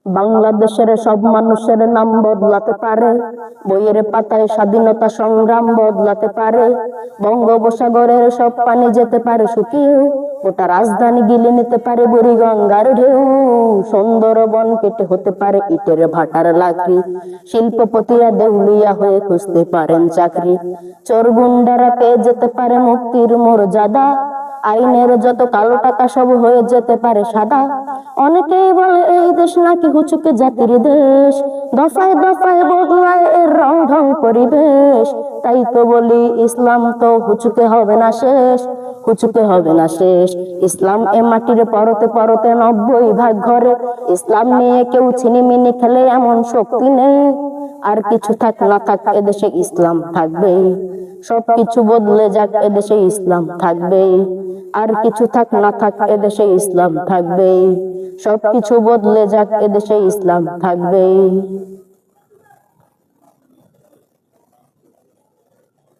বাংলাদেশের সব মানুষের নাম বদলাতে পারে, বইয়ের পাতায় স্বাধীনতা সংগ্রাম বদলাতে পারে, বঙ্গোপসাগরের সব পানি যেতে পারে শুকিয়ে, গোটা রাজধানী গিলে নিতে পারে বুড়িগঙ্গার ঢেউ, সুন্দরবন কেটে হতে পারে ইটের ভাটার লাকড়ি, শিল্পপতিরা দেউলিয়া হয়ে খুঁজতে পারেন চাকরি, চোর গুন্ডারা পেয়ে যেতে পারে মুক্তির মর্যাদা, আইনের যত কালো টাকা সব হয়ে যেতে পারে সাদা। অনেকেই বলে এই দেশ নাকি হুচুকে জাতির দেশ, দফায় দফায় বদলায় এর রং ঢং পরিবেশ। তাই তো বলি ইসলাম তো হুচুকে হবে না শেষ, হুচুকে হবে না শেষ। ইসলাম এ মাটির পরতে পরতে 90 ভাগ ঘরে, ইসলাম নিয়ে কেউ ছিনিমিনি খেলে এমন শক্তি নেই। আর কিছু থাক না থাক এদেশে ইসলাম থাকবেই, সবকিছু বদলে যাক এদেশে ইসলাম থাকবেই। আর কিছু থাক না থাক এদেশে ইসলাম থাকবেই, সবকিছু বদলে যাক এদেশে ইসলাম থাকবেই।